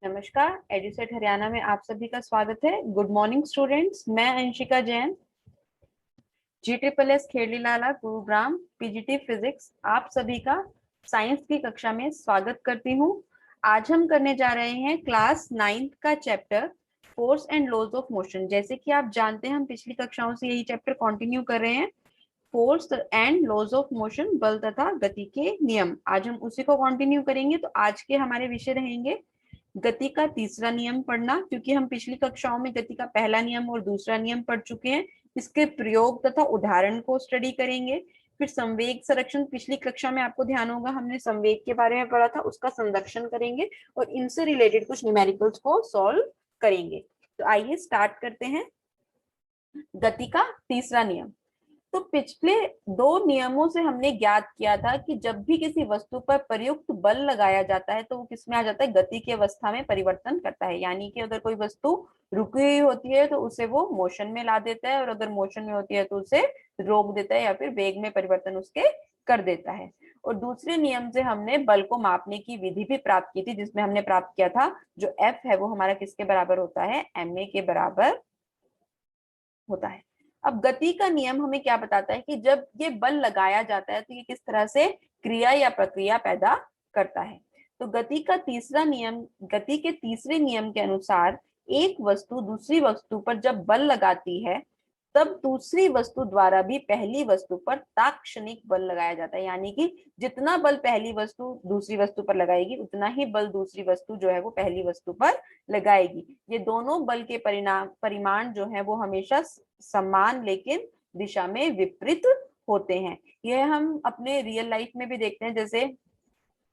नमस्कार, एडुसेट हरियाणा में आप सभी का स्वागत है। गुड मॉर्निंग स्टूडेंट्स, मैं अंशिका जैन, GSSS खेड़ी लाला गुरुग्राम पीजीटी फिजिक्स आप सभी का साइंस की कक्षा में स्वागत करती हूँ। आज हम करने जा रहे हैं क्लास 9th का chapter force and laws of motion. जैसे कि आप जानते हैं हम पिछली कक्षाओं से यही चैप्टर कंटिन्यू कर रहे हैं, force and laws of motion, बल तथा गति के नियम। आज हम उसी को कंटिन्यू करेंगे। तो आज के हमारे विषय रहेंगे गति का तीसरा नियम पढ़ना, क्योंकि हम पिछली कक्षाओं में गति का पहला नियम और दूसरा नियम पढ़ चुके हैं। इसके प्रयोग तथा उदाहरण को स्टडी करेंगे। फिर संवेग संरक्षण, पिछली कक्षा में आपको ध्यान होगा हमने संवेग के बारे में पढ़ा था, उसका संरक्षण करेंगे और इनसे रिलेटेड कुछ न्यूमेरिकल्स को सॉल्व करेंगे। तो आइए स्टार्ट करते हैं। गति का तीसरा नियम। तो पिछले दो नियमों से हमने ज्ञात किया था कि जब भी किसी वस्तु पर प्रयुक्त बल लगाया जाता है तो वो किसमें आ जाता है, गति की अवस्था में परिवर्तन करता है। यानी कि अगर कोई वस्तु रुकी हुई होती है तो उसे वो मोशन में ला देता है, और अगर मोशन में होती है तो उसे रोक देता है या फिर वेग में परिवर्तन उसके कर देता है। और दूसरे नियम से हमने बल को मापने की विधि भी प्राप्त की थी, जिसमें हमने प्राप्त किया था जो F है वो हमारा किसके बराबर होता है, ma के बराबर होता है। अब गति का नियम हमें क्या बताता है कि जब ये बल लगाया जाता है तो ये किस तरह से क्रिया या प्रक्रिया पैदा करता है। तो गति का तीसरा नियम, गति के तीसरे नियम के अनुसार एक वस्तु दूसरी वस्तु पर जब बल लगाती है तब दूसरी वस्तु द्वारा भी पहली वस्तु पर तात्क्षणिक बल लगाया जाता है। यानी कि जितना बल पहली वस्तु दूसरी वस्तु पर लगाएगी उतना ही बल दूसरी वस्तु जो है वो पहली वस्तु पर लगाएगी। ये दोनों बल के परिमाण जो है वो हमेशा समान लेकिन दिशा में विपरीत होते हैं। यह हम अपने रियल लाइफ में भी देखते हैं। जैसे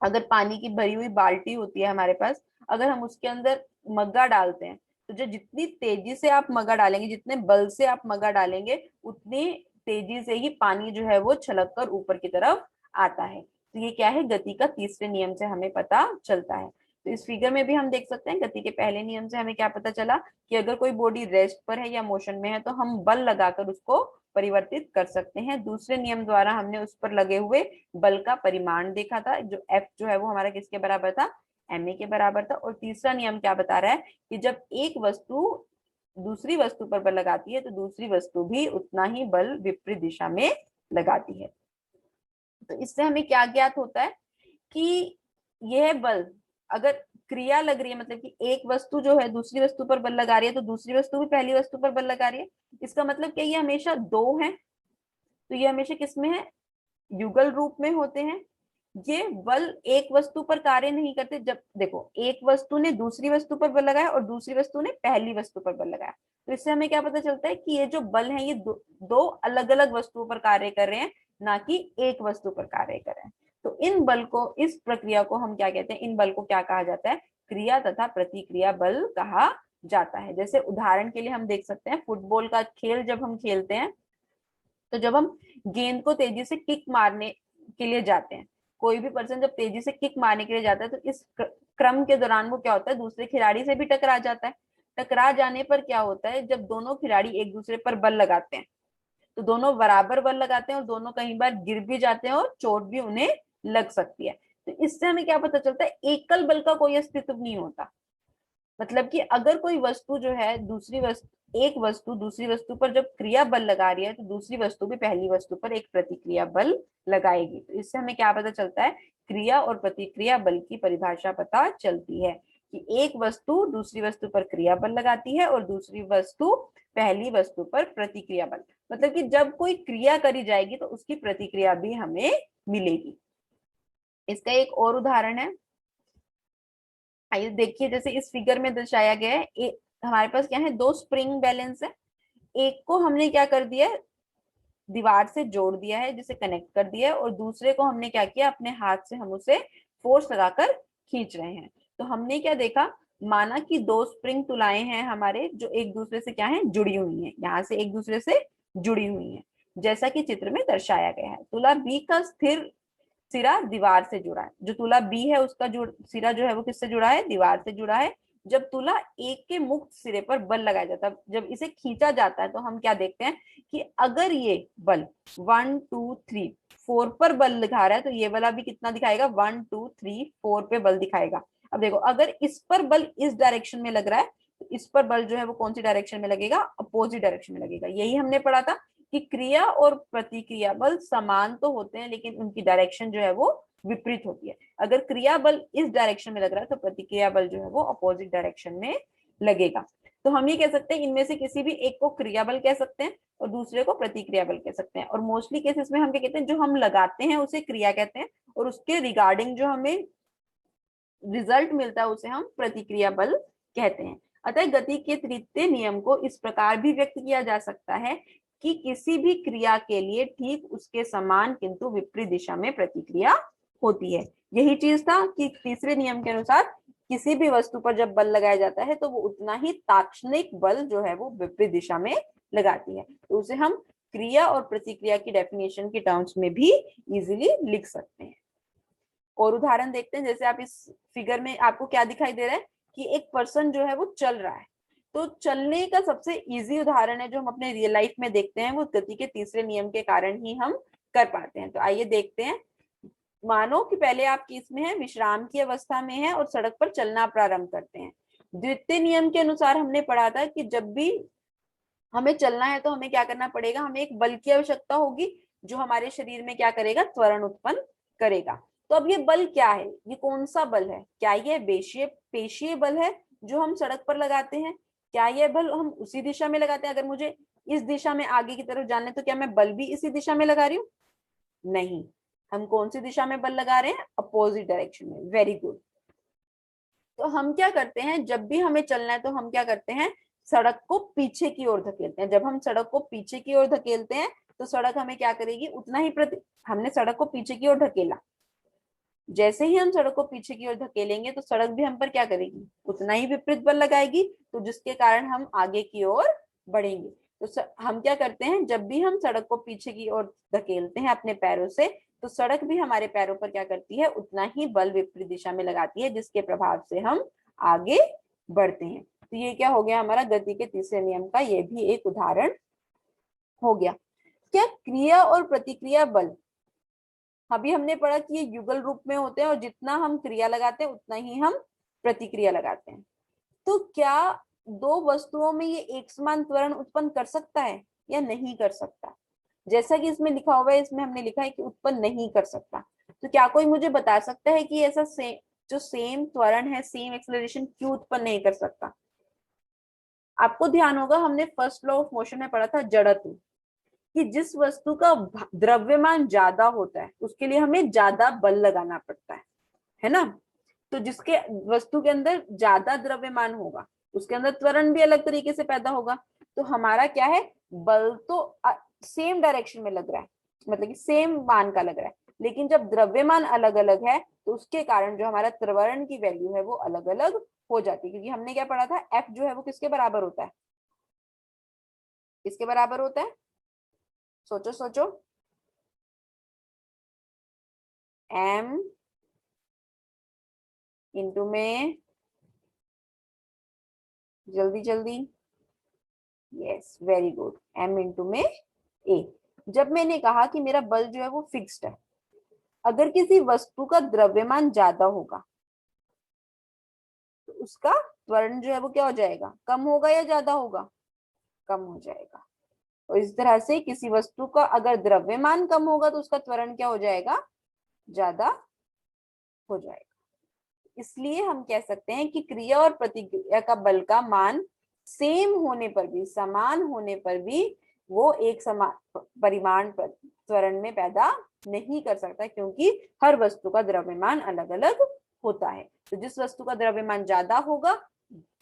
अगर पानी की भरी हुई बाल्टी होती है हमारे पास, अगर हम उसके अंदर मग्गा डालते हैं तो जो जितनी तेजी से आप मग्गा डालेंगे, जितने बल से आप मग्गा डालेंगे, उतनी तेजी से ही पानी जो है वो छलक कर ऊपर की तरफ आता है। तो ये क्या है, गति का तीसरे नियम से हमें पता चलता है। तो इस फिगर में भी हम देख सकते हैं गति के पहले नियम से हमें क्या पता चला कि अगर कोई बॉडी रेस्ट पर है या मोशन में है तो हम बल लगाकर उसको परिवर्तित कर सकते हैं। दूसरे नियम द्वारा हमने उस पर लगे हुए बल का परिमाण देखा था, जो F जो है वो हमारा किसके बराबर था, ma के बराबर था। और तीसरा नियम क्या बता रहा है कि जब एक वस्तु दूसरी वस्तु पर बल लगाती है तो दूसरी वस्तु भी उतना ही बल विपरीत दिशा में लगाती है। तो इससे हमें क्या ज्ञात होता है कि यह बल अगर क्रिया लग रही है, मतलब कि एक वस्तु जो है दूसरी वस्तु पर बल लगा रही है तो दूसरी वस्तु भी पहली वस्तु पर बल लगा रही है। इसका मतलब क्या, ये हमेशा दो है, तो ये हमेशा किसमें है, युगल रूप में होते हैं। ये बल एक वस्तु पर कार्य नहीं करते। जब देखो एक वस्तु ने दूसरी वस्तु पर बल लगाया और दूसरी वस्तु ने पहली वस्तु पर बल लगाया, तो इससे हमें क्या पता चलता है कि ये जो बल है ये दो अलग अलग वस्तुओं पर कार्य कर रहे हैं, ना कि एक वस्तु पर कार्य कर रहे हैं। तो इन बल को, इस प्रक्रिया को हम क्या कहते हैं, इन बल को क्या कहा जाता है, क्रिया तथा प्रतिक्रिया बल कहा जाता है। जैसे उदाहरण के लिए हम देख सकते हैं फुटबॉल का खेल जब हम खेलते हैं तो जब हम गेंद को तेजी से किक मारने के लिए जाते हैं, कोई भी पर्सन जब तेजी से किक मारने के लिए जाता है तो इस क्रम के दौरान वो क्या होता है, दूसरे खिलाड़ी से भी टकरा जाता है। टकरा जाने पर क्या होता है, जब दोनों खिलाड़ी एक दूसरे पर बल लगाते हैं तो दोनों बराबर बल लगाते हैं और दोनों कई बार गिर भी जाते हैं और चोट भी उन्हें लग सकती है। तो इससे हमें क्या पता चलता है, एकल बल का कोई अस्तित्व नहीं होता। मतलब कि अगर कोई वस्तु जो है दूसरी वस्तु, एक वस्तु दूसरी वस्तु पर जब क्रिया बल लगा रही है तो दूसरी वस्तु भी पहली वस्तु पर एक प्रतिक्रिया बल लगाएगी। तो इससे हमें क्या पता चलता है, क्रिया और प्रतिक्रिया बल की परिभाषा पता चलती है कि एक वस्तु दूसरी वस्तु पर क्रिया बल लगाती है और दूसरी वस्तु पहली वस्तु पर प्रतिक्रिया बल। मतलब कि जब कोई क्रिया करी जाएगी तो उसकी प्रतिक्रिया भी हमें मिलेगी। इसका एक और उदाहरण है, आइए देखिए। जैसे इस फिगर में दर्शाया गया है, हमारे पास क्या है, दो स्प्रिंग बैलेंस है। एक को हमने क्या कर दिया है, दीवार से जोड़ दिया है, जिसे कनेक्ट कर दिया है, और दूसरे को हमने क्या किया, अपने हाथ से हम उसे फोर्स लगाकर खींच रहे हैं। तो हमने क्या देखा, माना कि दो स्प्रिंग तुलाएं हैं हमारे, जो एक दूसरे से क्या है, जुड़ी हुई हैं, यहाँ से एक दूसरे से जुड़ी हुई हैं, जैसा कि चित्र में दर्शाया गया है। तुला बी का स्थिर सिरा दीवार से जुड़ा है, जो तुला बी है उसका सिरा जो है वो किससे जुड़ा है, दीवार से जुड़ा है। जब तुला एक के मुक्त सिरे पर बल लगाया जाता है, जब इसे खींचा जाता है तो हम क्या देखते हैं कि अगर ये बल 1 2 3 4 पर बल दिखा रहा है तो ये वाला भी कितना दिखाएगा, 1 2 3 4 पे बल दिखाएगा। अब देखो, अगर इस पर बल इस डायरेक्शन में लग रहा है तो इस पर बल जो है वो कौन सी डायरेक्शन में लगेगा, अपोजिट डायरेक्शन में लगेगा। यही हमने पढ़ा था कि क्रिया और प्रतिक्रिया बल समान तो होते हैं लेकिन उनकी डायरेक्शन जो है वो विपरीत होती है। अगर क्रिया बल इस डायरेक्शन में लग रहा है तो प्रतिक्रिया बल जो है वो अपोजिट डायरेक्शन में लगेगा। तो हम ये कह सकते हैं इनमें से किसी भी एक को क्रिया बल कह सकते हैं और दूसरे को प्रतिक्रिया बल कह सकते हैं। और मोस्टली केसेस में हम क्या कहते हैं, जो हम लगाते हैं उसे क्रिया कहते हैं और उसके रिगार्डिंग जो हमें रिजल्ट मिलता है उसे हम प्रतिक्रिया बल कहते हैं। अतः गति के तृतीय नियम को इस प्रकार भी व्यक्त किया जा सकता है कि किसी भी क्रिया के लिए ठीक उसके समान किंतु विपरीत दिशा में प्रतिक्रिया होती है। यही चीज था कि तीसरे नियम के अनुसार किसी भी वस्तु पर जब बल लगाया जाता है तो वो उतना ही तात्क्षणिक बल जो है वो विपरीत दिशा में लगाती है। तो उसे हम क्रिया और प्रतिक्रिया की डेफिनेशन के टर्म्स में भी इजीली लिख सकते हैं। और उदाहरण देखते हैं, जैसे आप इस फिगर में आपको क्या दिखाई दे रहा है कि एक पर्सन जो है वो चल रहा है। तो चलने का सबसे इजी उदाहरण है जो हम अपने रियल लाइफ में देखते हैं, वो गति के तीसरे नियम के कारण ही हम कर पाते हैं। तो आइए देखते हैं। मानो कि पहले आप किस में है, विश्राम की अवस्था में है और सड़क पर चलना प्रारंभ करते हैं। द्वितीय नियम के अनुसार हमने पढ़ा था कि जब भी हमें चलना है तो हमें क्या करना पड़ेगा, हमें एक बल की आवश्यकता होगी जो हमारे शरीर में क्या करेगा, त्वरण उत्पन्न करेगा। तो अब ये बल क्या है, ये कौन सा बल है, क्या ये पेशीय बल है जो हम सड़क पर लगाते हैं, क्या ये बल हम उसी दिशा में लगाते हैं। अगर मुझे इस दिशा में आगे की तरफ जाना है तो क्या मैं बल भी इसी दिशा में लगा रही हूँ, नहीं। हम कौन सी दिशा में बल लगा रहे हैं, अपोजिट डायरेक्शन में। Very good. तो हम क्या करते हैं, जब भी हमें चलना है तो हम क्या करते हैं, सड़क को पीछे की ओर धकेलते हैं। जब हम सड़क को पीछे की ओर धकेलते हैं तो सड़क हमें क्या करेगी, उतना ही हमने सड़क को पीछे की ओर धकेला, जैसे ही हम सड़क को पीछे की ओर धकेलेंगे तो सड़क भी हम पर क्या करेगी, उतना ही विपरीत बल लगाएगी, तो जिसके कारण हम आगे की ओर बढ़ेंगे। तो हम क्या करते हैं, जब भी हम सड़क को पीछे की ओर धकेलते हैं अपने पैरों से तो सड़क भी हमारे पैरों पर क्या करती है, उतना ही बल विपरीत दिशा में लगाती है, जिसके प्रभाव से हम आगे बढ़ते हैं। तो ये क्या हो गया हमारा गति के तीसरे नियम का ये भी एक उदाहरण हो गया। क्या क्रिया और प्रतिक्रिया बल, अभी हमने पढ़ा कि ये युगल रूप में होते हैं और जितना हम क्रिया लगाते हैं उतना ही हम प्रतिक्रिया लगाते हैं। तो क्या दो वस्तुओं में ये एक समान त्वरण उत्पन्न कर सकता है या नहीं कर सकता। जैसा कि इसमें लिखा हुआ है, इसमें हमने लिखा है कि उत्पन्न नहीं कर सकता। तो क्या कोई मुझे बता सकता है कि ऐसा जो सेम त्वरण है, सेम एक्सेलरेशन क्यों उत्पन्न नहीं कर सकता। आपको ध्यान होगा हमने फर्स्ट लॉ ऑफ मोशन में पढ़ा था जड़त्व, कि जिस वस्तु का द्रव्यमान ज्यादा होता है उसके लिए हमें ज्यादा बल लगाना पड़ता है ना। तो जिसके वस्तु के अंदर ज्यादा द्रव्यमान होगा उसके अंदर त्वरण भी अलग तरीके से पैदा होगा। तो हमारा क्या है, बल तो सेम डायरेक्शन में लग रहा है, मतलब कि सेम मान का लग रहा है, लेकिन जब द्रव्यमान अलग अलग है तो उसके कारण जो हमारा त्वरण की वैल्यू है वो अलग अलग हो जाती है। क्योंकि हमने क्या पढ़ा था, एफ जो है वो किसके बराबर होता है, किसके बराबर होता है, सोचो सोचो, एम इंटू में, जल्दी जल्दी, yes very good, m into में ए। जब मैंने कहा कि मेरा बल जो है वो फिक्स्ड है, अगर किसी वस्तु का द्रव्यमान ज्यादा होगा तो उसका त्वरण जो है वो क्या हो जाएगा, कम होगा या ज्यादा होगा, कम हो जाएगा। तो इस तरह से किसी वस्तु का अगर द्रव्यमान कम होगा तो उसका त्वरण क्या हो जाएगा, ज्यादा हो जाएगा। इसलिए हम कह सकते हैं कि क्रिया और प्रतिक्रिया का बल का मान सेम होने पर भी, समान होने पर भी वो एक समान परिमाण पर त्वरण में पैदा नहीं कर सकता, क्योंकि हर वस्तु का द्रव्यमान अलग अलग होता है। तो जिस वस्तु का द्रव्यमान ज्यादा होगा,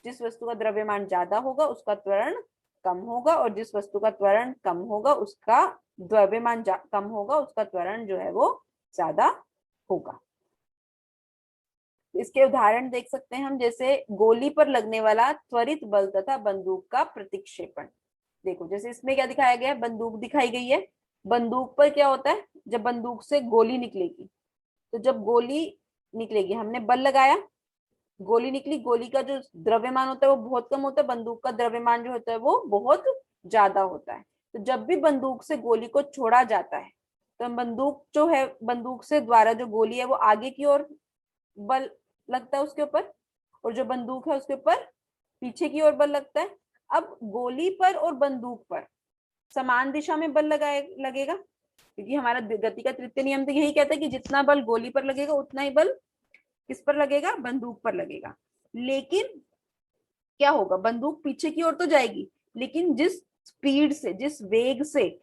जिस वस्तु का द्रव्यमान ज्यादा होगा उसका त्वरण कम होगा, और जिस वस्तु का त्वरण कम होगा उसका द्रव्यमान कम होगा, उसका त्वरण जो है वो ज्यादा होगा। इसके उदाहरण देख सकते हैं हम, जैसे गोली पर लगने वाला त्वरित बल तथा बंदूक का प्रतिक्षेपण। देखो जैसे इसमें क्या दिखाया गया है, बंदूक दिखाई गई है। बंदूक पर क्या होता है, जब बंदूक से गोली निकलेगी, तो जब गोली निकलेगी हमने बल लगाया, गोली निकली, गोली का जो द्रव्यमान होता है वो बहुत कम होता है, बंदूक का द्रव्यमान जो होता है वो बहुत ज्यादा होता है। तो जब भी बंदूक से गोली को छोड़ा जाता है तो बंदूक जो है, बंदूक से द्वारा जो गोली है वो आगे की ओर बल लगता है उसके ऊपर, और जो बंदूक है उसके ऊपर पीछे की ओर बल लगता है। अब गोली पर और बंदूक पर समान दिशा में बल लगेगा, क्योंकि हमारा गति का तृतीय नियम तो यही कहता है कि जितना बल गोली पर लगेगा उतना ही बल किस पर लगेगा, बंदूक पर लगेगा। लेकिन क्या होगा, बंदूक पीछे की ओर तो जाएगी, लेकिन जिस स्पीड से, जिस वेग से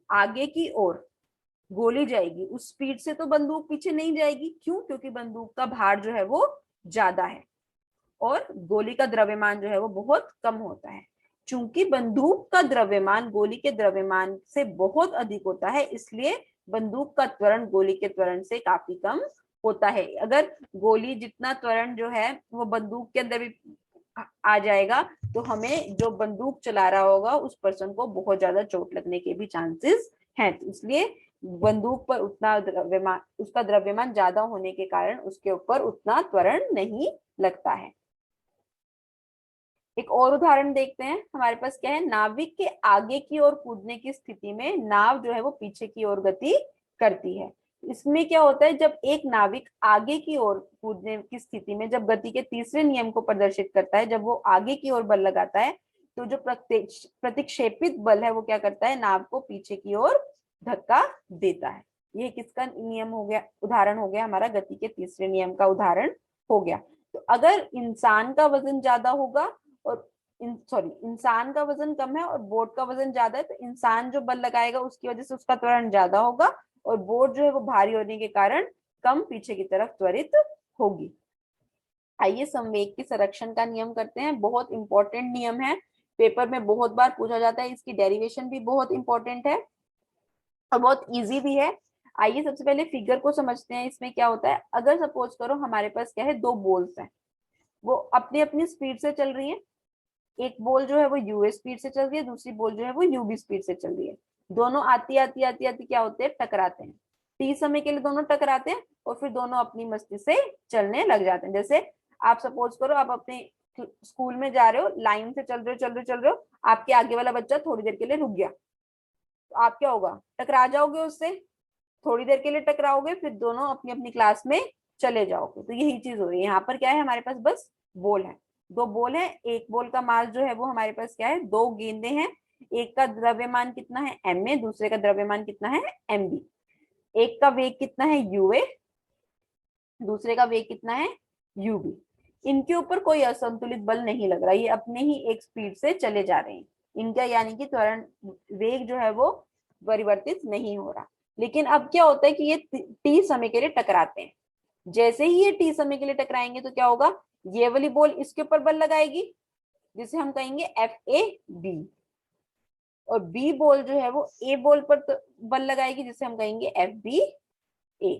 आगे की ओर गोली जाएगी, उस स्पीड से तो बंदूक पीछे नहीं जाएगी। क्यों? क्योंकि बंदूक का भार जो है वो ज्यादा है और गोली का द्रव्यमान जो है वो बहुत कम होता है। चूंकि बंदूक का द्रव्यमान गोली के द्रव्यमान से बहुत अधिक होता है, इसलिए बंदूक का त्वरण गोली के त्वरण से काफी कम होता है। अगर गोली जितना त्वरण जो है वो बंदूक के अंदर भी आ जाएगा, तो हमें जो बंदूक चला रहा होगा उस पर्सन को बहुत ज्यादा चोट लगने के भी चांसेस हैं। तो इसलिए बंदूक पर उतना द्रव्यमान, उसका द्रव्यमान ज्यादा होने के कारण उसके ऊपर उतना त्वरण नहीं लगता है। एक और उदाहरण देखते हैं। हमारे पास क्या है, नाविक के आगे की ओर कूदने की स्थिति में नाव जो है वो पीछे की ओर गति करती है। इसमें क्या होता है, जब एक नाविक आगे की ओर कूदने की स्थिति में जब गति के तीसरे नियम को प्रदर्शित करता है, जब वो आगे की ओर बल लगाता है, तो जो प्रतिक्षेपित बल है वो क्या करता है, नाव को पीछे की ओर धक्का देता है। ये किसका नियम हो गया, उदाहरण हो गया, हमारा गति के तीसरे नियम का उदाहरण हो गया। तो अगर इंसान का वजन ज्यादा होगा और इंसान का वजन कम है और बोट का वजन ज्यादा है, तो इंसान जो बल लगाएगा उसकी वजह से उसका त्वरण ज्यादा होगा और बोट जो है वो भारी होने के कारण कम पीछे की तरफ त्वरित होगी। आइए संवेग के संरक्षण का नियम करते हैं। बहुत इंपॉर्टेंट नियम है, पेपर में बहुत बार पूछा जाता है, इसकी डेरिवेशन भी बहुत इंपॉर्टेंट है और बहुत इजी भी है। आइए सबसे पहले फिगर को समझते हैं। इसमें क्या होता है, अगर सपोज करो हमारे पास क्या है, दो बॉल्स हैं, वो अपनी अपनी स्पीड से चल रही है। एक बॉल जो है वो यूएस स्पीड से चल रही है, दूसरी बॉल जो है वो यूबी स्पीड से चल रही है। दोनों आती आती आती आती क्या होते हैं, टकराते हैं। टी समय के लिए दोनों टकराते हैं और फिर दोनों अपनी मस्ती से चलने लग जाते हैं। जैसे आप सपोज करो आप अपने स्कूल में जा रहे हो, लाइन से चल रहे हो चल रहे हो चल रहे हो, आपके आगे वाला बच्चा थोड़ी देर के लिए रुक गया, तो आप क्या होगा, टकरा जाओगे उससे, थोड़ी देर के लिए टकराओगे, फिर दोनों अपनी अपनी क्लास में चले जाओगे। तो यही चीज हो रही है यहाँ पर। क्या है हमारे पास, बस बॉल है, दो बॉल है। एक बॉल का मास जो है वो हमारे पास क्या है, दो गेंदे हैं। एक का द्रव्यमान कितना है, एम ए, दूसरे का द्रव्यमान कितना है, एम बी। एक का वेग कितना है, यूए, दूसरे का वेग कितना है, यूबी। इनके ऊपर कोई असंतुलित बल नहीं लग रहा, ये अपने ही एक स्पीड से चले जा रहे हैं। इनका यानी कि त्वरण वेग जो है वो परिवर्तित नहीं हो रहा। लेकिन अब क्या होता है कि ये टी समय के लिए टकराते हैं। जैसे ही ये टी समय के लिए टकराएंगे तो क्या होगा, ये वाली बॉल इसके ऊपर बल लगाएगी जिसे हम कहेंगे एफ ए बी, और बी बॉल जो है वो ए बॉल पर बल लगाएगी जिसे हम कहेंगे एफ बी ए।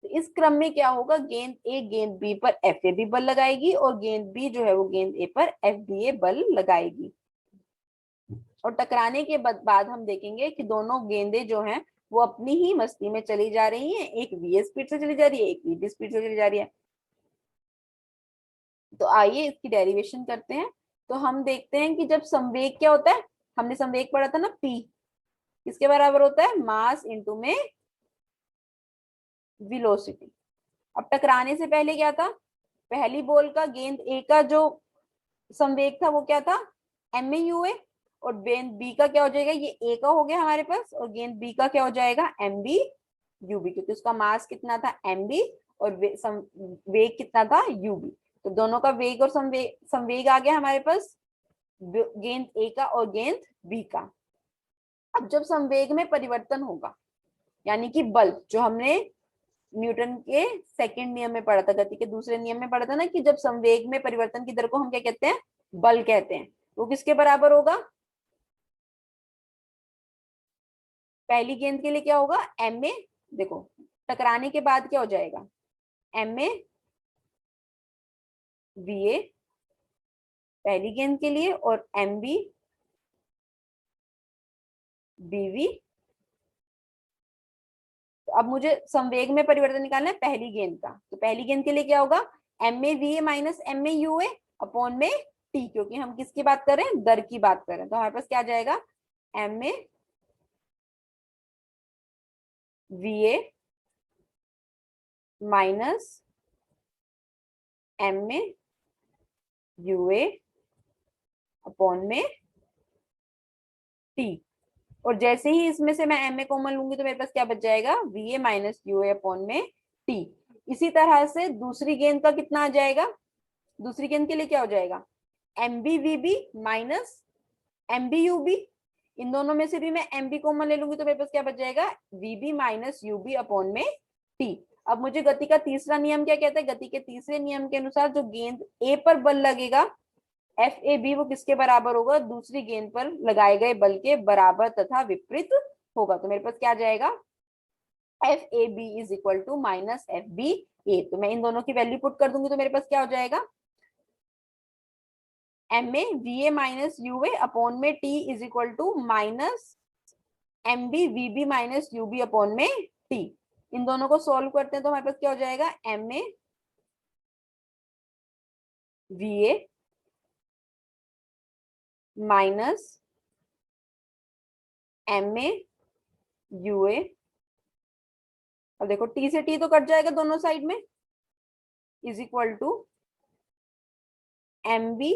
तो इस क्रम में क्या होगा, गेंद ए गेंद बी पर एफ ए बी बल लगाएगी और गेंद बी जो है वो गेंद ए पर एफ बी ए बल लगाएगी। और टकराने के बाद हम देखेंगे कि दोनों गेंदें जो हैं वो अपनी ही मस्ती में चली जा रही हैं। एक वी स्पीड से चली जा रही है, एक वी स्पीड से चली जा रही है। तो आइए इसकी डेरिवेशन करते हैं। तो हम देखते हैं कि जब संवेग क्या होता है, हमने संवेग पढ़ा था ना, पी किसके बराबर होता है, मास इंटू में वेलोसिटी। अब टकराने से पहले क्या था, पहली बॉल का गेंद ए का जो संवेग था वो क्या था, एम ए यू ए, और गेंद बी का क्या हो जाएगा, ये ए का हो गया हमारे पास, और गेंद बी का क्या हो जाएगा, एम बी यू बी, क्योंकि उसका मास कितना था, एम बी, और वेग कितना था, यू बी। तो दोनों का वेग और संवेग आ गया हमारे पास, गेंद ए का और गेंद बी का। अब जब संवेग में परिवर्तन होगा, यानी कि बल, जो हमने न्यूटन के सेकंड नियम में पढ़ा था, गति के दूसरे नियम में पढ़ा था ना, कि जब संवेग में परिवर्तन की दर को हम क्या कहते हैं, बल कहते हैं। वो किसके बराबर होगा, पहली गेंद के लिए क्या होगा, एम ए, देखो टकराने के बाद क्या हो जाएगा, एम ए वी ए पहली गेंद के लिए, और एम बी बी वी। तो अब मुझे संवेग में परिवर्तन निकालना है पहली गेंद का, तो पहली गेंद के लिए क्या होगा, m A we A minus M A you A upon में टी, क्योंकि हम किसकी बात कर रहे हैं, दर की बात कर रहे हैं। तो हमारे पास क्या आ जाएगा, M A we A minus m में यूए अपॉन में टी। और जैसे ही इसमें से मैं एम ए कॉमन लूंगी तो मेरे पास क्या बच जाएगा, we A minus U A upon में टी। इसी तरह से दूसरी गेंद का कितना आ जाएगा, दूसरी गेंद के लिए क्या हो जाएगा, M B we B minus M B you B. इन दोनों में से भी मैं एम बी कॉमन ले लूंगी तो मेरे पास क्या बच जाएगा, v B minus you B upon में टी। अब मुझे गति का तीसरा नियम क्या कहता है, गति के तीसरे नियम के अनुसार जो गेंद ए पर बल लगेगा एफ ए बी वो किसके बराबर होगा, दूसरी गेंद पर लगाए गए बल के बराबर तथा विपरीत होगा। तो मेरे पास क्या आ जाएगा, F A B is equal to minus F B A. तो मैं इन दोनों की वैल्यू पुट कर दूंगी तो मेरे पास क्या हो जाएगा, M A we A minus U A upon में T is equal to minus M B we B minus you B upon में टी। इन दोनों को सॉल्व करते हैं तो हमारे पास क्या हो जाएगा, M A we A minus M A you A. अब देखो टी से टी तो कट जाएगा दोनों साइड में, is equal to m B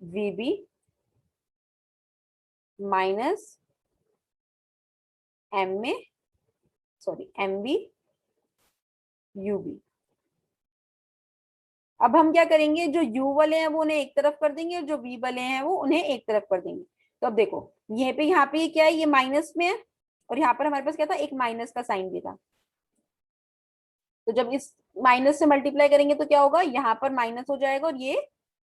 we B minus M A sorry m B you B. अब हम क्या करेंगे, जो u वाले हैं वो उन्हें एक तरफ कर देंगे और जो v वाले हैं वो उन्हें एक तरफ कर देंगे। तो अब देखो यहाँ पे क्या है, ये माइनस में है और यहाँ पर हमारे पास क्या था, एक माइनस का साइन भी था। तो जब इस माइनस से मल्टीप्लाई करेंगे तो क्या होगा, यहाँ पर माइनस हो जाएगा और ये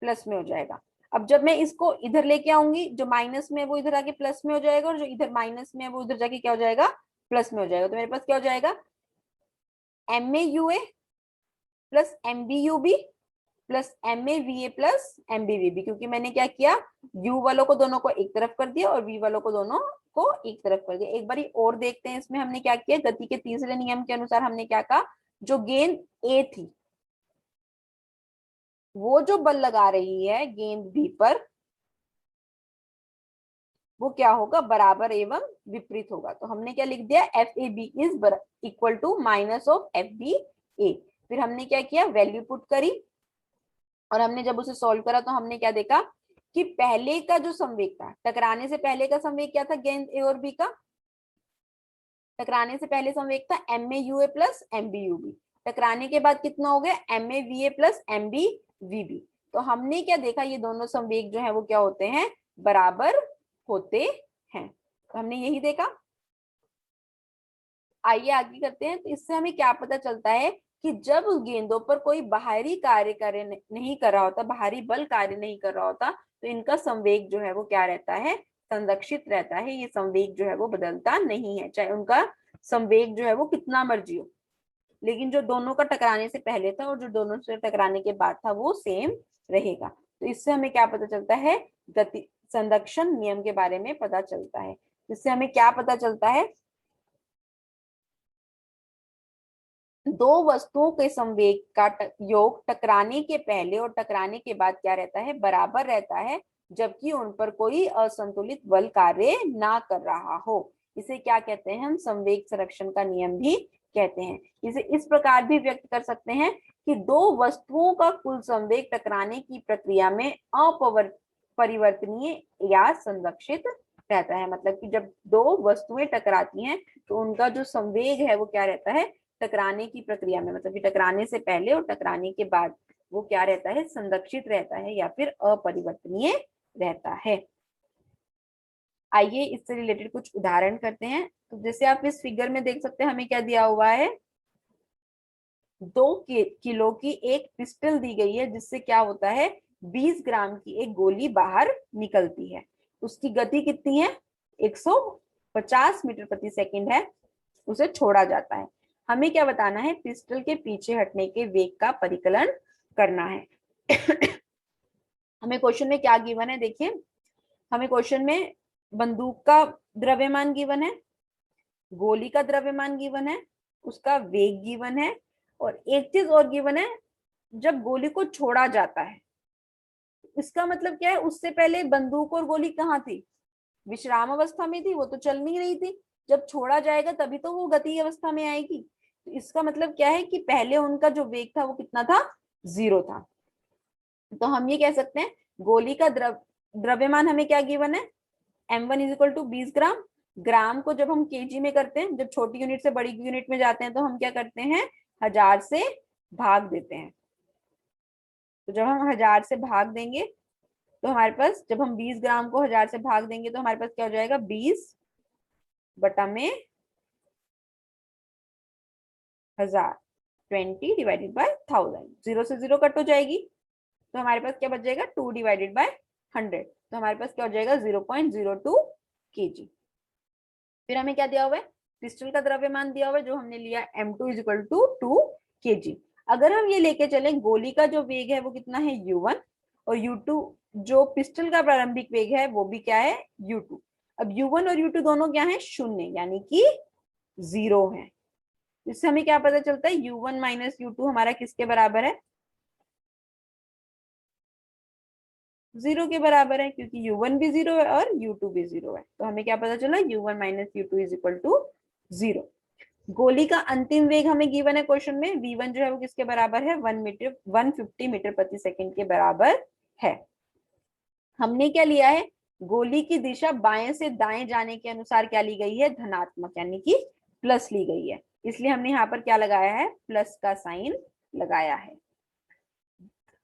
प्लस में हो जाएगा। अब जब मैं इसको इधर लेके आऊंगी, जो माइनस में है वो इधर आके प्लस में हो जाएगा और जो इधर माइनस में है वो उधर जाके क्या हो जाएगा, प्लस में हो जाएगा। तो मेरे पास क्या हो जाएगा, M A you A plus m B you B plus m A we A plus m B we B. क्योंकि मैंने क्या किया, u वालों को दोनों को एक तरफ कर दिया और v वालों को दोनों को एक तरफ कर दिया। एक बारी और देखते हैं इसमें हमने क्या किया, गति के तीसरे नियम के अनुसार हमने क्या कहा, जो गेंद a थी वो जो बल लगा रही है गेंद b पर वो क्या होगा, बराबर एवं विपरीत होगा। तो हमने क्या लिख दिया, F A B is equal to minus of F B A. फिर हमने क्या किया, वैल्यू पुट करी और हमने जब उसे सॉल्व करा तो हमने क्या देखा कि पहले का जो संवेग था, टकराने से पहले का संवेग क्या था गेंद ए और बी का, टकराने से पहले संवेग था m A you A plus m B you B. टकराने के बाद कितना हो गया, m A we A plus m B we B. तो हमने क्या देखा, ये दोनों संवेग जो है वो क्या होते हैं, बराबर होते हैं। तो हमने यही देखा। आइए आगे करते हैं। तो इससे हमें क्या पता चलता है कि जब गेंदों पर कोई बाहरी कार्य नहीं कर रहा होता, बाहरी बल कार्य नहीं कर रहा होता, तो इनका संवेग जो है वो क्या रहता है, संरक्षित रहता है। ये संवेग जो है वो बदलता नहीं है, चाहे उनका संवेग जो है वो कितना मर्जी हो। लेकिन जो दोनों का टकराने से पहले था और जो दोनों से टकराने के बाद था वो सेम रहेगा। तो इससे हमें क्या पता चलता है, गति संरक्षण नियम के बारे में पता चलता है। इससे हमें क्या पता चलता है, दो वस्तुओं के संवेग का योग टकराने के पहले और टकराने के बाद क्या रहता है, बराबर रहता है, जबकि उन पर कोई असंतुलित बल कार्य ना कर रहा हो। इसे क्या कहते हैं, हम संवेग संरक्षण का नियम भी कहते हैं। इसे इस प्रकार भी व्यक्त कर सकते हैं कि दो वस्तुओं का कुल संवेग टकराने की प्रक्रिया में अपरिवर्तनीय या संरक्षित रहता है। मतलब कि जब दो वस्तुएं टकराती हैं तो उनका जो संवेग है वो क्या रहता है, टकराने की प्रक्रिया में, मतलब कि टकराने से पहले और टकराने के बाद वो क्या रहता है, संरक्षित रहता है या फिर अपरिवर्तनीय रहता है। आइए इससे रिलेटेड कुछ उदाहरण करते हैं। तो जैसे आप इस फिगर में देख सकते हैं, हमें क्या दिया हुआ है, 2 किलो की एक पिस्टल दी गई है जिससे क्या होता है, 20 ग्राम की एक गोली बाहर निकलती है। उसकी गति कितनी है, 150 मीटर प्रति सेकंड है। उसे छोड़ा जाता है। हमें क्या बताना है, पिस्टल के पीछे हटने के वेग का परिकलन करना है। हमें क्वेश्चन में क्या गिवन है, देखिए हमें क्वेश्चन में बंदूक का द्रव्यमान गिवन है, गोली का द्रव्यमान गिवन है, उसका वेग गिवन है और एक चीज और गिवन है, जब गोली को छोड़ा जाता है। इसका मतलब क्या है, उससे पहले बंदूक और गोली कहाँ थी, विश्राम अवस्था में थी, वो तो चल नहीं रही थी। जब छोड़ा जाएगा तभी तो वो गति अवस्था में आएगी। तो इसका मतलब क्या है कि पहले उनका जो वेग था वो कितना था, 0 था। तो हम ये कह सकते हैं गोली का द्रव्यमान हमें क्या गिवन है, m1 इज इक्वल टू 20 ग्राम। ग्राम को जब हम केजी में करते हैं, जब छोटी यूनिट से बड़ी यूनिट में जाते हैं, तो हम क्या करते हैं, 1000 से भाग देते हैं। तो जब हम 1000 से भाग देंगे तो हमारे पास, जब हम 20 ग्राम को 1000 से भाग देंगे तो हमारे पास क्या हो जाएगा, 20 बटा में 1000, 20 डिवाइडेड बाय 1000। 0 से 0 कट हो जाएगी, तो हमारे पास क्या बच जाएगा, 2 डिवाइडेड बाय 100। तो हमारे पास क्या हो जाएगा, 0.02 केजी। फिर हमें क्या दिया हुआ है, पिस्टल का द्रव्यमान दिया हुआ है, जो हमने लिया m2 is equal to 2 KG. अगर हम ये लेके चले, गोली का जो वेग है वो कितना है, u1, और u2 जो पिस्टल का प्रारंभिक वेग है वो भी क्या है, u2। अब u1 और u2 दोनों क्या है, शून्य, यानी कि 0 है। इससे हमें क्या पता चलता है, u1 माइनस u2 हमारा किसके बराबर है, 0 के बराबर है, क्योंकि u1 भी 0 है और u2 भी 0 है। तो हमें क्या पता चला, u1 minus u2 is equal to 0। गोली का अंतिम वेग हमें गिवन है क्वेश्चन में, v1 जो है वो किसके बराबर है, 150 मीटर प्रति सेकंड के बराबर है। हमने क्या लिया है, गोली की दिशा बाएं से दाएं जाने के अनुसार क्या ली गई है, धनात्मक, यानी कि प्लस ली गई है। इसलिए हमने यहाँ पर क्या लगाया है, प्लस का साइन लगाया है।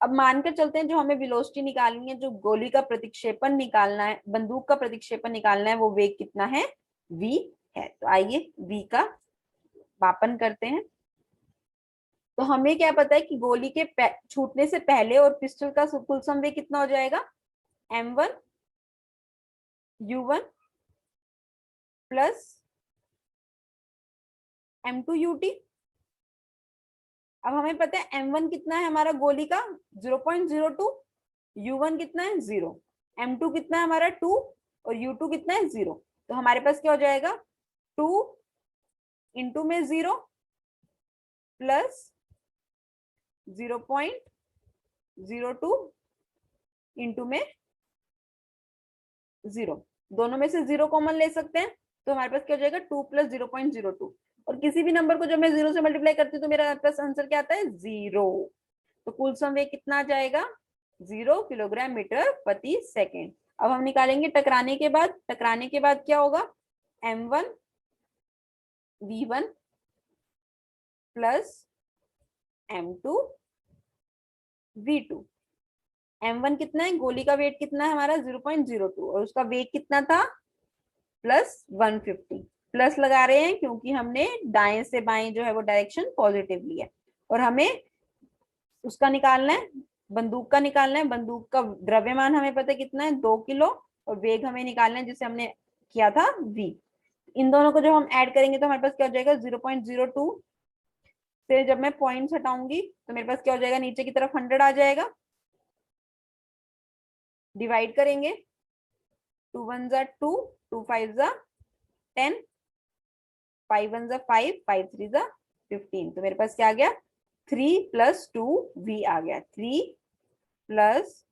अब मानकर चलते हैं जो हमें वेलोसिटी निकालनी है, जो गोली का प्रतिक्षेपण निकालना है, बंदूक का प्रतिक्षेपण निकालना है, वो वेग कितना है, v है। तो आइए v का मापन करते हैं। तो हमें क्या पता है कि गोली के छूटने से पहले और पिस्टल का कुल संवेग कितना हो जाएगा, m1 u1 plus m2 ut। अब हमें पता है m1 कितना है हमारा गोली का, 0.02, u1 कितना है 0, m2 कितना है हमारा 2, और u2 कितना है 0। तो हमारे पास क्या हो जाएगा, 2 इंटू में 0 प्लस 0.02 इंटू में 0, दोनों में से 0 कॉमन ले सकते हैं। तो हमारे पास क्या हो जाएगा, 2 प्लस 0.02। और किसी भी नंबर को जब मैं 0 से मल्टीप्लाई करती हूँ तो मेरा पास आंसर क्या आता है, 0। तो कुल संवेग कितना आ जाएगा, 0 किलोग्राम मीटर प्रति सेकेंड। अब हम निकालेंगे टकराने के बाद, टकराने के बाद क्या होगा, m1 v1 plus m2 v2। m1 कितना है, गोली का वेट कितना है हमारा, 0.02, और उसका वेग कितना था, प्लस 150। प्लस लगा रहे हैं क्योंकि हमने दाएं से बाएं जो है वो डायरेक्शन पॉजिटिव लिया है। और हमें उसका निकालना है, बंदूक का निकालना है। बंदूक का द्रव्यमान हमें पता है कितना है, 2 किलो, और वेग हमें निकालना है जिसे हमने किया था v। इन दोनों को जब हम ऐड करेंगे तो हमारे पास क्या हो जाएगा, 0.02 से जब मैं पॉइंट्स हटाऊंगी तो मेरे पास क्या हो जाएगा, नीचे की तरफ 100 आ जाएगा। डिवाइड करेंगे, 2 1 जा 2, 2 5 जा 10, 5 1 जा 5, 5 3 जा 15। तो मेरे पास क्या आ गया, 3 प्लस 2 v आ गया, 3 प्लस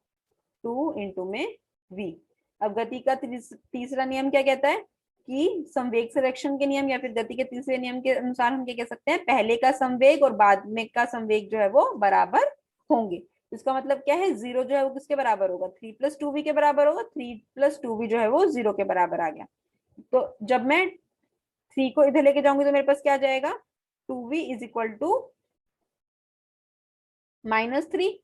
2 इंटू में v। अब गति का तीसरा नियम क्या कहता है कि संवेग संरक्षण के नियम या फिर गति के तीसरे नियम के अनुसार हम क्या कह सकते हैं, पहले का संवेग और बाद में का संवेग जो है वो बराबर होंगे। इसका मतलब क्या है, 0 जो है वो किसके बराबर होगा, 3 प्लस 2v के बराबर होगा। 3 प्लस 2v जो है वो 0 के बराबर आ गया। तो जब मैं 3 को इधर लेके जाऊंगी तो मेरे पास क्या आ जाएगा, 2v इज इक्वल टू -3।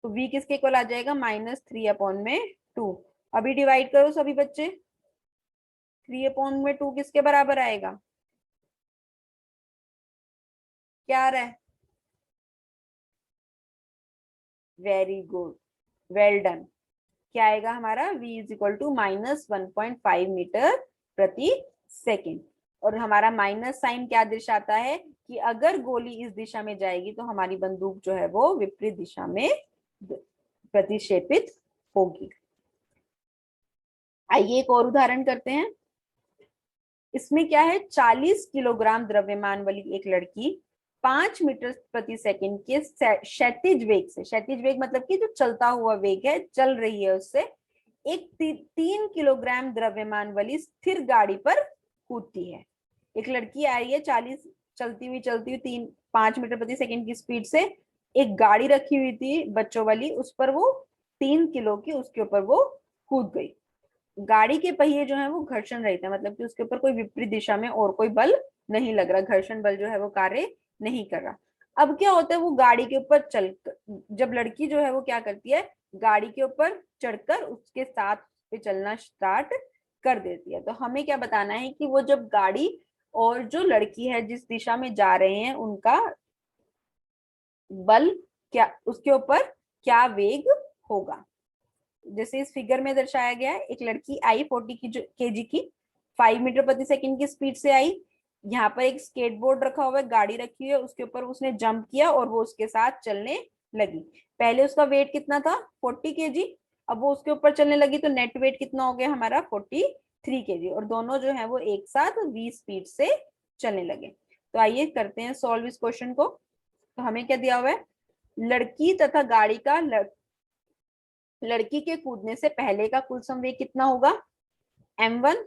तो v किसके इक्वल आ जाएगा, -3 अपॉन में 2। अभी डिवाइड करो सभी बच्चे, 3 अपॉन में 2 किसके बराबर आएगा, क्या आ रहा है, वेरी गुड, वेल डन। क्या आएगा हमारा, v is equal to -1.5 metre प्रति सेकेंड। और हमारा माइनस साइन क्या दर्शाता है कि अगर गोली इस दिशा में जाएगी तो हमारी बंदूक जो है वो विपरीत दिशा में प्रतिक्षेपित होगी। आइए एक और उदाहरण करते हैं। इसमें क्या है, 40 किलोग्राम द्रव्यमान वाली एक लड़की 5 मीटर प्रति सेकंड के क्षैतिज वेग से, क्षैतिज वेग मतलब कि जो चलता हुआ वेग है, चल रही है, उससे एक 3 किलोग्राम द्रव्यमान वाली स्थिर गाड़ी पर कूदती है। एक लड़की आ रही है 40 चलती हुई 5 मीटर प्रति सेकंड की स्पीड से एक गाड़ी रखी हुई थी बच्चों वाली, उस पर वो 3 किलो की, उसके ऊपर वो कूद गई। गाड़ी के पहिए जो है वो घर्षण रहित है, मतलब कि उसके ऊपर कोई विपरीत दिशा में और कोई बल नहीं लग रहा, घर्षण बल जो है वो कार्य नहीं कर रहा। अब क्या होता है, वो गाड़ी के ऊपर जब लड़की जो है वो क्या करती है, गाड़ी के ऊपर चढ़कर उसके साथ पे चलना स्टार्ट कर देती है। तो हमें क्या बताना है कि वो जब गाड़ी और जो लड़की है जिस दिशा में जा रहे हैं उनका बल क्या, उसके ऊपर क्या वेग होगा। जैसे इस फिगर में दर्शाया गया है, एक लड़की आई 40 केजी की, 5 मीटर प्रति सेकंड की स्पीड से आई। यहाँ पर एक स्केटबोर्ड रखा हुआ है, गाड़ी रखी हुई है, उसके ऊपर उसने जंप किया और वो उसके साथ चलने लगी। पहले उसका वेट कितना था, 40 केजी। अब वो उसके ऊपर चलने लगी तो नेट वेट कितना हो गया हमारा, 43 केजी, और दोनों जो है वो एक साथ v स्पीड से चलने लगे। तो आइए करते हैं सॉल्व इस क्वेश्चन को। तो हमें क्या दिया हुआ है, लड़की तथा गाड़ी का लड़की के कूदने से पहले का कुल संवेग कितना होगा, m1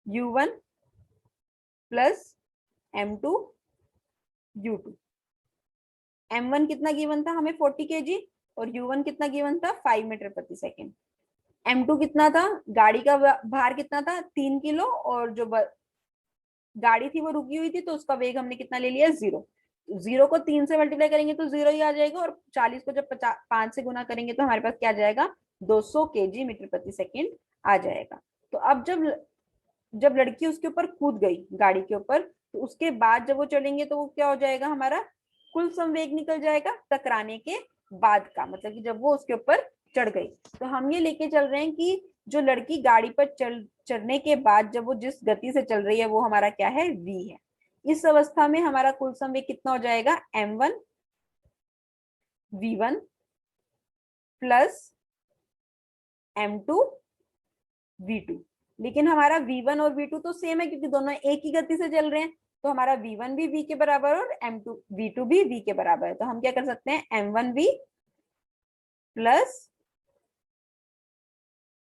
u1 plus m2 u2। m1 कितना गिवन था हमें, 40 केजी, और u1 कितना गिवन था, 5 मीटर प्रति सेकेंड। m2 कितना था, गाड़ी का भार कितना था, 3 किलो, और जो गाड़ी थी वो रुकी हुई थी तो उसका वेग हमने कितना ले लिया, 0। 0 को 3 से मल्टीप्लाई करेंगे तो 0 ही आ जाएगा, और 40 को जब 5 से गुना करेंगे तो हमारे पास क्या आ जाएगा, 200 केजी मीटर प्रति सेकेंड आ जाएगा। तो अब जब लड़की उसके ऊपर कूद गई गाड़ी के ऊपर, तो उसके बाद जब वो चलेंगे तो वो क्या हो जाएगा, हमारा कुल संवेग निकल जाएगा टकराने के बाद का, मतलब कि जब वो उसके ऊपर चढ़ गई। तो हम ये लेके चल रहे हैं कि जो लड़की गाड़ी पर चढ़ने के बाद जब वो जिस गति से चल रही है वो हमारा क्या है, v है। इस अवस्था में हमारा कुल संवेग कितना हो जाएगा, m1 v1 plus m2 v2। लेकिन हमारा v1 और v2 तो सेम है क्योंकि दोनों एक ही गति से चल रहे हैं, तो हमारा v1 भी v के बराबर और m2 v2 भी v के बराबर है। तो हम क्या कर सकते हैं, m1v प्लस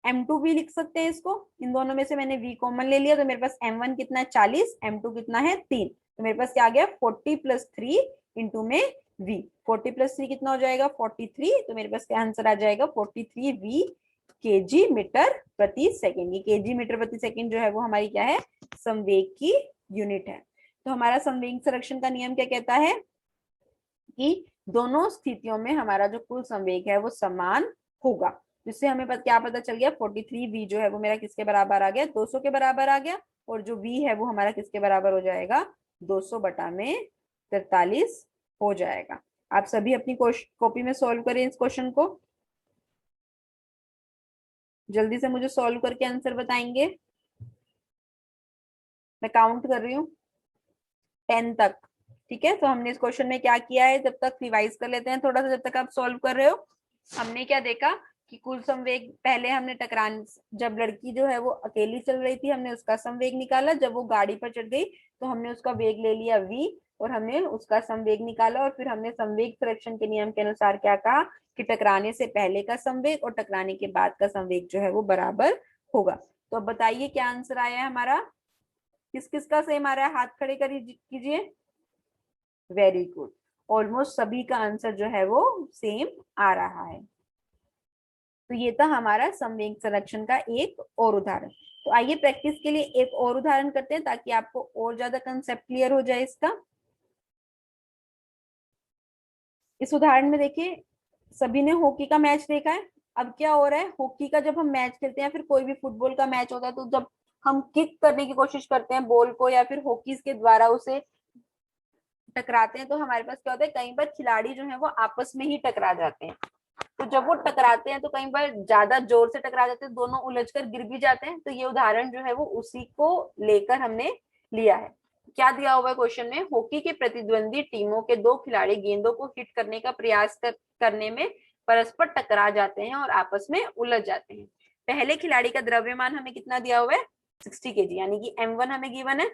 m2 भी लिख सकते हैं इसको। इन दोनों में से मैंने v कॉमन ले लिया तो मेरे पास m1 कितना है 40, m2 कितना है 3, तो मेरे पास क्या आ गया 40 प्लस 3 इंटू में v। 40 प्लस 3 कितना हो जाएगा 43, तो मेरे पास क्या आंसर आ जाएगा 43v केजी मीटर प्रति सेकेंड। ये केजी मीटर प्रति सेकेंड जो है वो हमारी क्या है, संवेग की यूनिट है। तो हमारा संवेग संरक्षण का नियम क्या कहता है कि दोनों स्थितियों में हमारा जो कुल संवेग है वो समान होगा। जिससे हमें क्या पता चल गया, 43v जो है वो मेरा किसके बराबर आ गया, 200 के बराबर आ गया, और जो v है वो हमारा किसके बराबर हो जाएगा, 200 बटा में 43 हो जाएगा। आप सभी अपनी कॉपी में सॉल्व करें इस क्वेश्चन को, जल्दी से मुझे सॉल्व करके आंसर बताएंगे। मैं काउंट कर रही हूँ 10 तक, ठीक है। तो हमने इस क्वेश्चन में क्या किया है, जब तक रिवाइज कर लेते हैं थोड़ा सा, जब तक आप सॉल्व कर रहे हो। हमने क्या देखा कि कुल संवेग पहले हमने टकरान, जब लड़की जो है वो अकेली चल रही थी हमने उसका संवेग निकाला, जब वो गाड़ी पर चढ़ गई तो हमने उसका वेग ले लिया v और हमने उसका संवेग निकाला, और फिर हमने संवेग संरक्षण के नियम के अनुसार क्या कहा कि टकराने से पहले का संवेग और टकराने के बाद का संवेग जो है वो बराबर होगा। तो अब बताइए क्या आंसर आया है हमारा, किस किस का सेम आ रहा है, हाथ खड़े कीजिए। वेरी गुड, ऑलमोस्ट सभी का आंसर जो है वो सेम आ रहा है। तो ये था हमारा संवेग संरक्षण का एक और उदाहरण। तो आइए प्रैक्टिस के लिए एक और उदाहरण करते हैं ताकि आपको और ज्यादा कंसेप्ट क्लियर हो जाए इसका। इस उदाहरण में देखिए, सभी ने हॉकी का मैच देखा है। अब क्या हो रहा है, हॉकी का जब हम मैच खेलते हैं, फिर कोई भी फुटबॉल का मैच होता है, तो जब हम किक करने की कोशिश करते हैं बॉल को या फिर हॉकीज के द्वारा उसे टकराते हैं, तो हमारे पास क्या होता है, कई बार खिलाड़ी जो है वो आपस में ही टकरा जाते हैं। तो जब वो टकराते हैं तो कई बार ज्यादा जोर से टकरा जाते हैं, दोनों उलझकर गिर भी जाते हैं। तो ये उदाहरण जो है वो उसी को लेकर हमने लिया है। क्या दिया हुआ है क्वेश्चन में, हॉकी के प्रतिद्वंदी टीमों के दो खिलाड़ी गेंदों को हिट करने का प्रयास करने में परस्पर टकरा जाते हैं और आपस में उलझ जाते हैं। पहले खिलाड़ी का द्रव्यमान हमें कितना दिया हुआ है, 60 केजी, यानी कि m1 हमें गिवन है,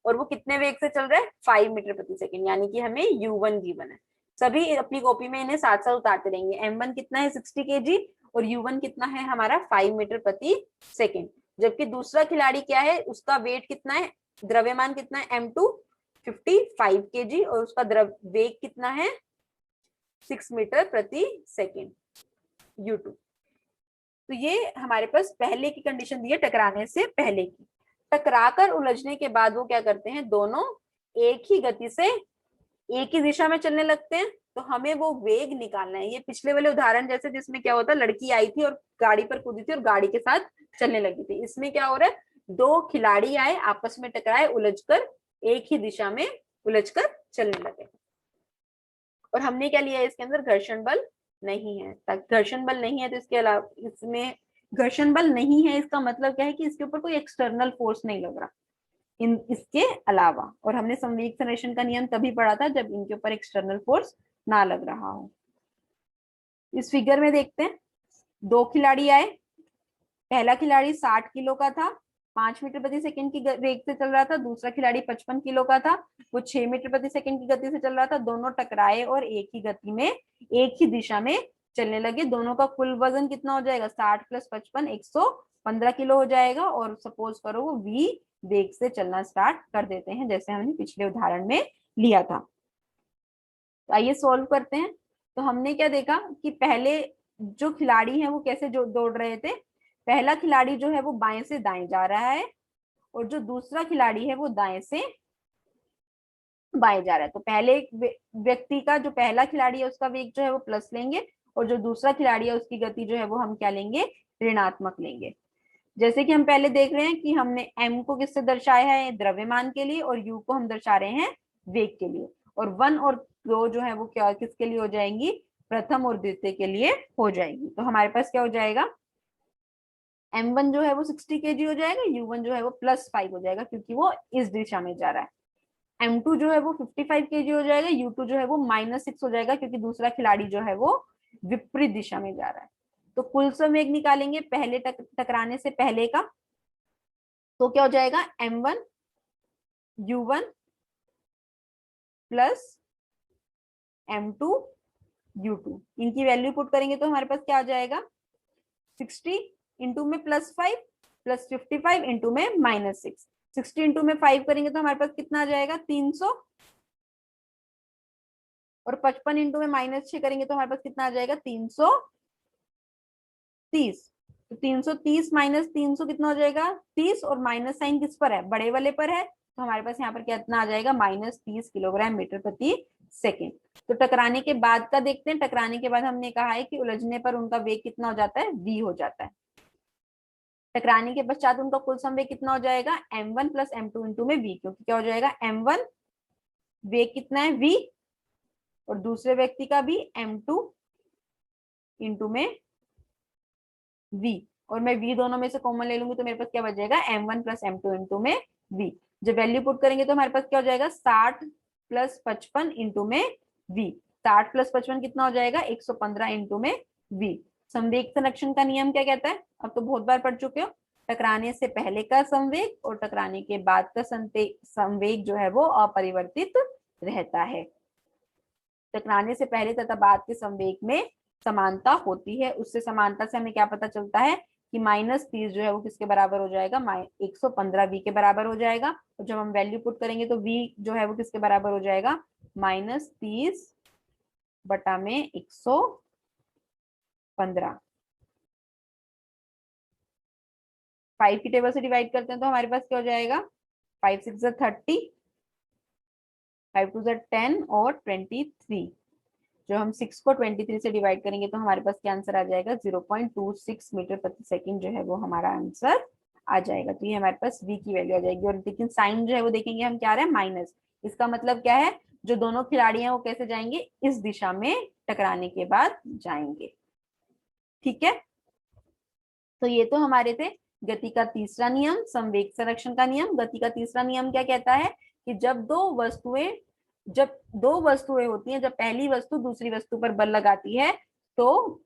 और वो कितने वेग से चल रहा है, 5 मीटर प्रति सेकेंड, यानी कि हमें u1 गिवन है। सभी अपनी कॉपी में इन्हें साथ साथ उतारते रहेंगे। m1 कितना है 60 केजी और u1 कितना है हमारा 5 मीटर प्रति सेकेंड। जबकि दूसरा खिलाड़ी क्या है, उसका वेट कितना है द्रव्यमान कितना है m2 55 kg और उसका द्रव वेग कितना है 6 मीटर प्रति सेकेंड u2। तो ये हमारे पास पहले की कंडीशन दी है टकराने से पहले की। टकराकर उलझने के बाद वो क्या करते हैं, दोनों एक ही गति से एक ही दिशा में चलने लगते हैं। तो हमें वो वेग निकालना है। ये पिछले वाले उदाहरण जैसे जिसमें क्या होता है, लड़की आई थी और गाड़ी पर कूदी थी और गाड़ी के साथ चलने लगी थी। इसमें क्या हो रहा है, दो खिलाड़ी आए, आपस में टकराए, उलझकर एक ही दिशा में उलझकर चलने लगे। और हमने क्या लिया है, इसके अंदर घर्षण बल नहीं है। घर्षण बल नहीं है तो इसके अलावा इसमें घर्षण बल नहीं है, इसका मतलब क्या है कि इसके ऊपर कोई एक्सटर्नल फोर्स नहीं लग रहा इन इसके अलावा। और हमने संवेग संरक्षण का नियम तभी पढ़ा था जब इनके ऊपर एक्सटर्नल फोर्स ना लग रहा हो। इस फिगर में देखते हैं, दो खिलाड़ी आए, पहला खिलाड़ी 60 किलो का था, 5 मीटर प्रति सेकंड की वेग से चल रहा था। दूसरा खिलाड़ी 55 किलो का था, वो 6 मीटर प्रति सेकंड की गति से चल रहा था। दोनों टकराए और एक ही गति में एक ही दिशा में चलने लगे। दोनों का कुल वजन कितना हो जाएगा, 60 + 55 115 किलो हो जाएगा। और सपोज करो वो v वेग से चलना स्टार्ट कर देते हैं, जैसे हमने पिछले उदाहरण में लिया था। तो आइए सॉल्व करते हैं। तो हमने क्या देखा कि पहले जो खिलाड़ी हैं वो कैसे जो दौड़ रहे थे। पहला खिलाड़ी जो है वो बाएं से दाएं जा रहा है और जो दूसरा खिलाड़ी है वो दाएं से बाएं जा रहा है। तो पहले व्यक्ति का जो पहला खिलाड़ी है उसका वेग जो है वो प्लस लेंगे और जो दूसरा खिलाड़ी है उसकी गति जो है वो हम क्या लेंगे, ऋणात्मक लेंगे। जैसे कि हम पहले देख रहे हैं कि हमने m को किससे दर्शाया है, द्रव्यमान के लिए, और u को हम दर्शा रहे हैं वेग के लिए। और 1 और 2 जो है वो क्या किसके लिए हो जाएंगी, प्रथम और द्वितीय के लिए हो जाएगी। तो हमारे पास क्या हो जाएगा, m1 जो है वो 60 kg हो जाएगा, u1 जो है वो +5 हो जाएगा क्योंकि वो इस दिशा में जा रहा है। m2 जो है वो 55 kg हो जाएगा, u2 जो है वो -6 हो जाएगा क्योंकि दूसरा खिलाड़ी जो है वो विपरीत दिशा में जा रहा है। तो कुल संवेग निकालेंगे पहले टकराने से पहले का। तो क्या हो जाएगा, m1 u1 plus m2 u2। इनकी वैल्यू पुट करेंगे तो हमारे पास क्या आ जाएगा, 60 इंटू में +5 प्लस 55 इंटू में -6। 60 इंटू में 5 करेंगे तो हमारे पास कितना आ जाएगा, 300। और 55 इंटू में -6 करेंगे तो हमारे पास कितना आ जाएगा, 330। तो 330 - 300 कितना हो जाएगा, 30। और माइनस साइन किस पर है, बड़े वाले पर है। तो हमारे पास यहाँ पर कितना आ जाएगा, -30 किलोग्राम मीटर प्रति सेकेंड। तो टकराने के बाद का देखते हैं। टकराने के बाद हमने कहा है कि उलझने पर उनका वेग कितना हो जाता है, v हो जाता है। टकराने के पश्चात उनका कुल संवेग कितना हो जाएगा, m1 + m2 इंटू में v, क्योंकि क्या हो जाएगा, m1 वेग कितना है v और दूसरे व्यक्ति का भी m2 इंटू में v। और मैं v दोनों में से कॉमन ले लूंगी तो मेरे पास क्या बच जाएगा, m1 + m2 इंटू में v। जब वैल्यू पुट करेंगे तो हमारे पास क्या हो जाएगा, 60 + 55 इंटू में v। 60 + 55 कितना हो जाएगा, 115 इंटू में v। संवेग संरक्षण का नियम क्या कहता है, अब तो बहुत बार पढ़ चुके हो। टकराने से पहले का संवेग और टकराने के बाद का संवेग जो है वो अपरिवर्तित रहता है। टकराने से पहले तथा बाद के संवेग में समानता होती है। उससे समानता से हमें क्या पता चलता है कि -30 जो है वो किसके बराबर हो जाएगा, 115 v के बराबर हो जाएगा। और जब हम वैल्यू पुट करेंगे तो v जो है वो किसके बराबर हो जाएगा, -30 बटा में 115। 5 की टेबल से डिवाइड करते हैं तो हमारे पास क्या हो जाएगा, 5 × 6 = 30, 5 × 2 = 10 और 23। जो हम 6 को 23 से डिवाइड करेंगे तो हमारे पास क्या आंसर आ जाएगा, 0.26 मीटर प्रति सेकंड जो है वो हमारा आंसर आ जाएगा। तो ये हमारे पास v की वैल्यू आ जाएगी। और लेकिन साइन जो है वो देखेंगे हम क्या आ रहा है, माइनस। इसका मतलब क्या है, जो दोनों खिलाड़ी हैं वो कैसे जाएंगे, इस दिशा में टकराने के बाद जाएंगे। ठीक है, तो ये तो हमारे थे गति का तीसरा नियम, संवेग संरक्षण का नियम। गति का तीसरा नियम क्या कहता है कि जब दो वस्तुएं होती हैं, जब पहली वस्तु दूसरी वस्तु पर बल लगाती है, तो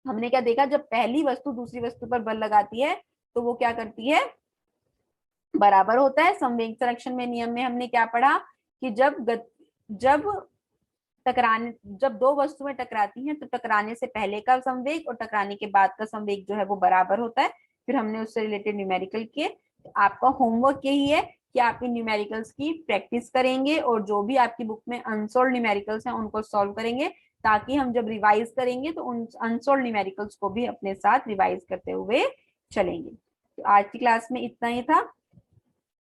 हमने क्या देखा, जब पहली वस्तु दूसरी वस्तु पर बल लगाती है तो वो क्या करती है, बराबर होता है। संवेग संरक्षण में नियम में हमने क्या पढ़ा कि जब दो वस्तुएं टकराती हैं तो टकराने से पहले का संवेग और टकराने के बाद का संवेग जो है वो बराबर होता है। फिर हमने उससे रिलेटेड न्यूमेरिकल किए। आपका होमवर्क यही है कि आप इन न्यूमेरिकल्स की प्रैक्टिस करेंगे और जो भी आपकी बुक में अनसोल्व न्यूमेरिकल्स हैं उनको सॉल्व करेंगे, ताकि हम जब रिवाइज करेंगे तो उन अनसोल्व न्यूमेरिकल्स को भी अपने साथ रिवाइज करते हुए चलेंगे। तो आज की क्लास में इतना ही था।